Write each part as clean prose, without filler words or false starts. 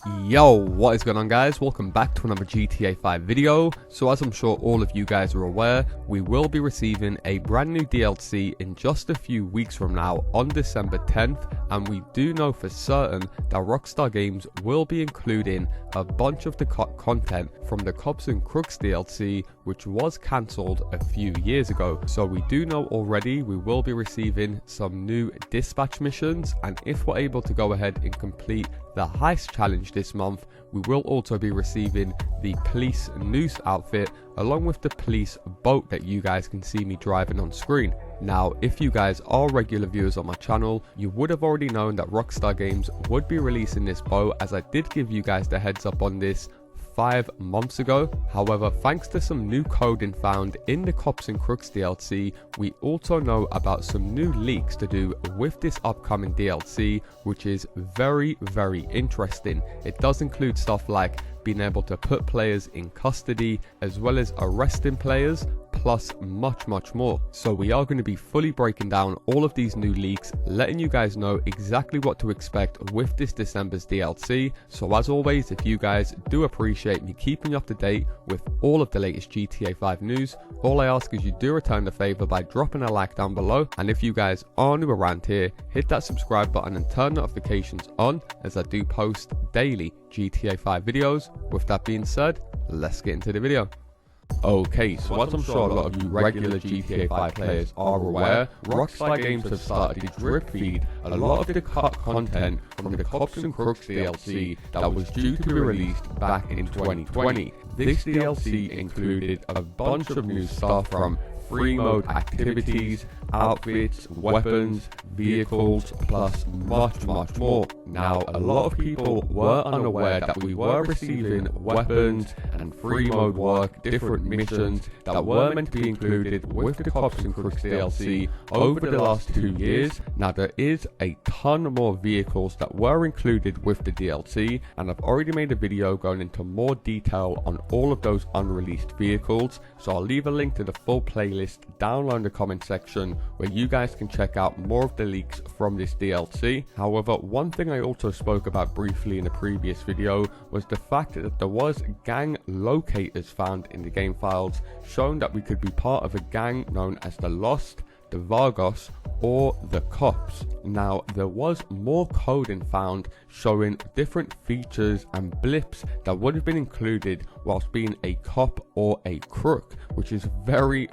Yo, what is going on guys? Welcome back to another GTA 5 video. So as I'm sure all of you guys are aware, we will be receiving a brand new DLC in just a few weeks from now on December 10th, and we do know for certain that Rockstar Games will be including a bunch of the content from the Cops and Crooks DLC, which was cancelled a few years ago. So we do know already we will be receiving some new dispatch missions, and if we're able to go ahead and complete the heist challenge this month, we will also be receiving the police noose outfit along with the police boat that you guys can see me driving on screen. Now, if you guys are regular viewers on my channel, you would have already known that Rockstar Games would be releasing this boat, as I did give you guys the heads up on this 5 months ago. However, thanks to some new coding found in the Cops and Crooks DLC, we also know about some new leaks to do with this upcoming DLC, which is very interesting. It does include stuff like being able to put players in custody as well as arresting players, plus much more. So we are going to be fully breaking down all of these new leaks, letting you guys know exactly what to expect with this December's DLC. So as always, if you guys do appreciate me keeping you up to date with all of the latest GTA 5 news, all I ask is you do return the favor by dropping a like down below, and if you guys are new around here, hit that subscribe button and turn notifications on, as I do post daily GTA 5 videos. With that being said, let's get into the video. Okay, so as I'm sure a lot of you regular GTA 5 players are aware, Rockstar Games have started to drip feed a lot of the cut content from the Cops and Crooks DLC that was due to be released back in 2020. This DLC included a bunch of new stuff from free mode activities, outfits, weapons, vehicles, plus much more. Now, a lot of people were unaware that we were receiving weapons and free mode work, different missions that were meant to be included with the Cops and Crooks DLC over the last 2 years. Now, there is a ton more vehicles that were included with the DLC, and I've already made a video going into more detail on all of those unreleased vehicles, so I'll leave a link to the full playlist down below in the comment section where you guys can check out more of the leaks from this DLC. However, one thing I also spoke about briefly in the previous video was the fact that there was gang locators found in the game files, showing that we could be part of a gang known as the Lost, the Vargos, or the Cops. Now, there was more coding found showing different features and blips that would have been included whilst being a cop or a crook, which is very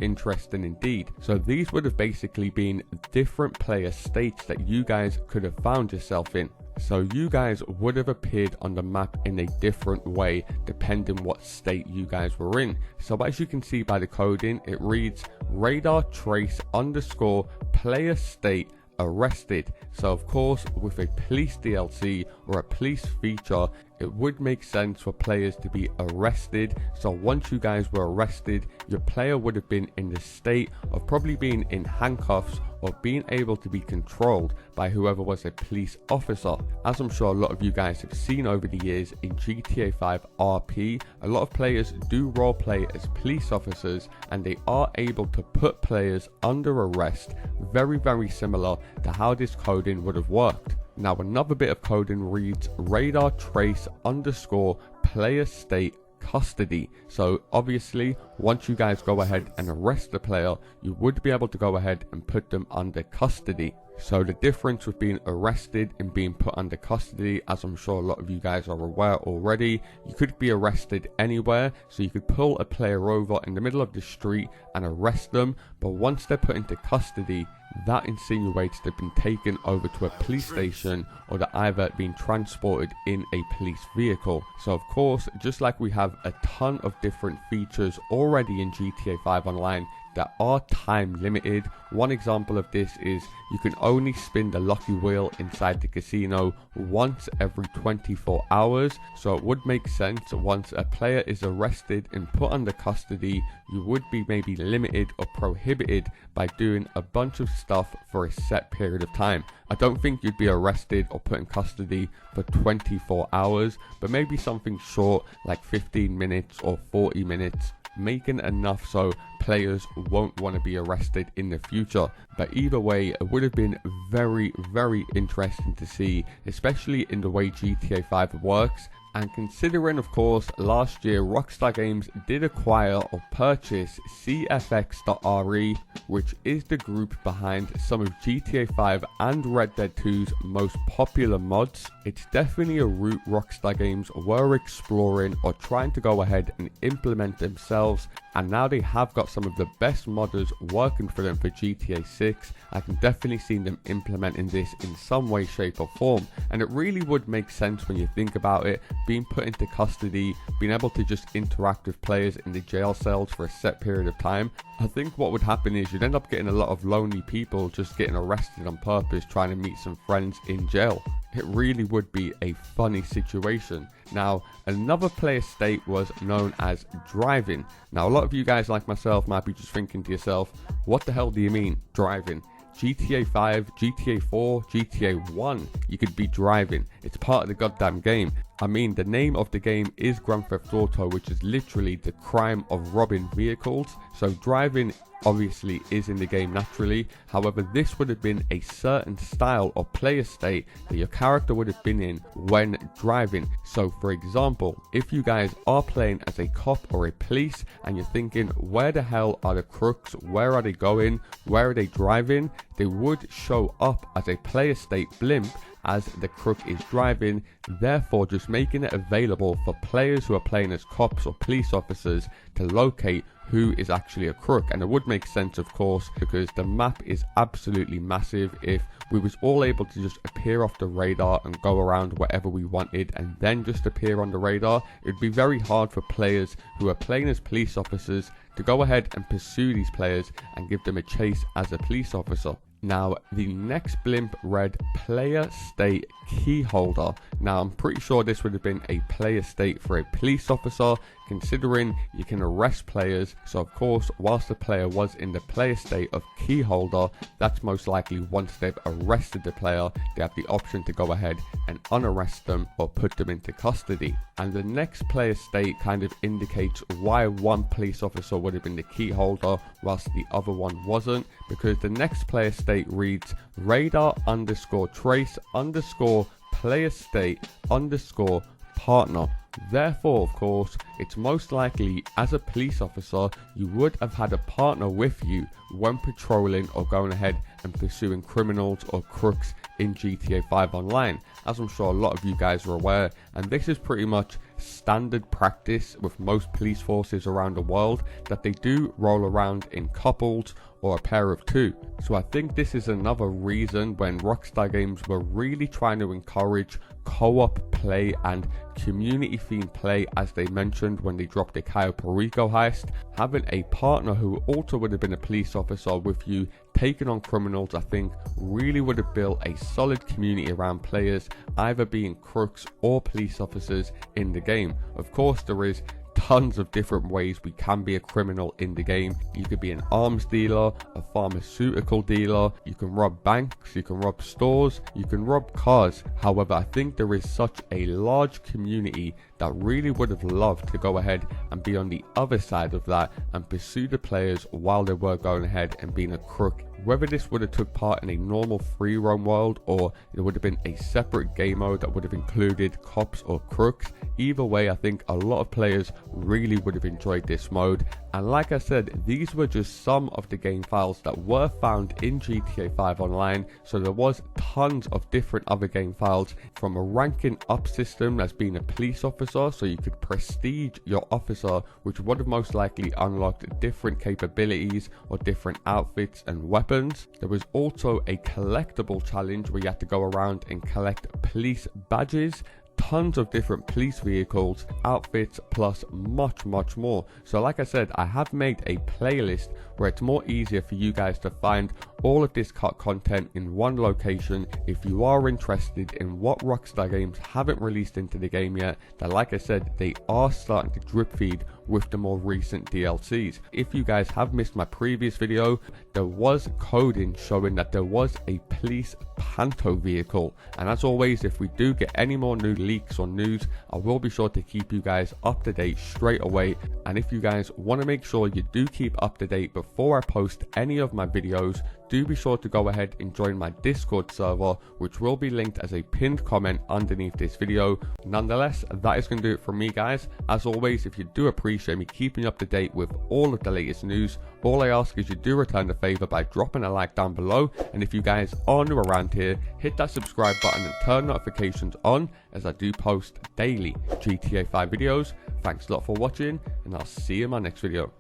interesting indeed. So these would have basically been different player states that you guys could have found yourself in. So you guys would have appeared on the map in a different way depending what state you guys were in. So as you can see by the coding, it reads radar trace underscore player state arrested. So of course, with a police DLC or a police feature, it would make sense for players to be arrested. So once you guys were arrested, your player would have been in the state of probably being in handcuffs or being able to be controlled by whoever was a police officer. As I'm sure a lot of you guys have seen over the years in GTA 5 RP, a lot of players do roleplay as police officers, and they are able to put players under arrest, very similar to how this coding would have worked. Now, another bit of coding reads radar trace underscore player state custody. So obviously, once you guys go ahead and arrest the player, you would be able to go ahead and put them under custody. So the difference with being arrested and being put under custody, as I'm sure a lot of you guys are aware already, you could be arrested anywhere. So you could pull a player over in the middle of the street and arrest them, but once they're put into custody, that insinuates they've been taken over to a police station, or they're either being transported in a police vehicle. So of course, just like we have a ton of different features already in GTA 5 Online that are time limited. One example of this is you can only spin the lucky wheel inside the casino once every 24 hours. So it would make sense once a player is arrested and put under custody, you would be maybe limited or prohibited by doing a bunch of stuff for a set period of time. I don't think you'd be arrested or put in custody for 24 hours, but maybe something short like 15 minutes or 40 minutes, making enough so players won't want to be arrested in the future. But either way, it would have been very interesting to see, especially in the way GTA 5 works. And considering, of course, last year Rockstar Games did acquire or purchase CFX.RE, which is the group behind some of GTA 5 and Red Dead 2's most popular mods, it's definitely a route Rockstar Games were exploring or trying to go ahead and implement themselves. And now they have got some of the best modders working for them for GTA 6. I can definitely see them implementing this in some way, shape or form. And it really would make sense when you think about it. Being put into custody, being able to just interact with players in the jail cells for a set period of time. I think what would happen is you'd end up getting a lot of lonely people just getting arrested on purpose trying to meet some friends in jail. It really would be a funny situation. Now, another player state was known as driving. Now, a lot of you guys like myself might be just thinking to yourself, what the hell do you mean driving? GTA 5, GTA 4, GTA 1, you could be driving. It's part of the goddamn game. I mean, the name of the game is Grand Theft Auto, which is literally the crime of robbing vehicles. So driving obviously is in the game naturally. However, this would have been a certain style or player state that your character would have been in when driving. So for example, if you guys are playing as a cop or a police and you're thinking, where the hell are the crooks? Where are they going? Where are they driving? They would show up as a player state blimp as the crook is driving, therefore just making it available for players who are playing as cops or police officers to locate who is actually a crook. And it would make sense, of course, because the map is absolutely massive. If we was all able to just appear off the radar and go around wherever we wanted and then just appear on the radar, it'd be very hard for players who are playing as police officers to go ahead and pursue these players and give them a chase as a police officer. Now, the next blimp read player state key holder. Now, I'm pretty sure this would have been a player state for a police officer, considering you can arrest players. So of course, whilst the player was in the player state of key holder, that's most likely once they've arrested the player, they have the option to go ahead and unarrest them or put them into custody. And the next player state kind of indicates why one police officer would have been the key holder whilst the other one wasn't, because the next player state reads radar underscore trace underscore player state underscore partner. Therefore, of course, it's most likely as a police officer you would have had a partner with you when patrolling or going ahead and pursuing criminals or crooks in GTA 5 Online, as I'm sure a lot of you guys are aware. And this is pretty much standard practice with most police forces around the world, that they do roll around in couples or a pair of two. So I think this is another reason when Rockstar Games were really trying to encourage co-op play and community themed play, as they mentioned when they dropped the Cayo Perico heist. Having a partner who also would have been a police officer with you taking on criminals, I think really would have built a solid community around players either being crooks or police officers in the game. Of course, there is tons of different ways we can be a criminal in the game. You could be an arms dealer, a pharmaceutical dealer, you can rob banks, you can rob stores, you can rob cars. However, I think there is such a large community that really would have loved to go ahead and be on the other side of that and pursue the players while they were going ahead and being a crook. Whether this would have took part in a normal free roam world or it would have been a separate game mode that would have included cops or crooks, either way I think a lot of players really would have enjoyed this mode. And like I said, these were just some of the game files that were found in GTA 5 Online, so there was tons of different other game files, from a ranking up system as being a police officer, so you could prestige your officer, which would have most likely unlocked different capabilities or different outfits and weapons. There was also a collectible challenge where you had to go around and collect police badges, tons of different police vehicles, outfits, plus much more. So like I said, I have made a playlist where it's more easier for you guys to find all of this content in one location if you are interested in what Rockstar Games haven't released into the game yet, that like I said, they are starting to drip feed with the more recent DLCs. If you guys have missed my previous video, there was coding showing that there was a police panto vehicle, and as always, if we do get any more new leaks or news, I will be sure to keep you guys up to date straight away. And if you guys want to make sure you do keep up to date before I post any of my videos, do be sure to go ahead and join my Discord server, which will be linked as a pinned comment underneath this video. Nonetheless, that is going to do it from me, guys. As always, if you do appreciate me keeping you up to date with all of the latest news, all I ask is you do return the favor by dropping a like down below, and if you guys are new around here, hit that subscribe button and turn notifications on, as I do post daily GTA 5 videos. Thanks a lot for watching, and I'll see you in my next video.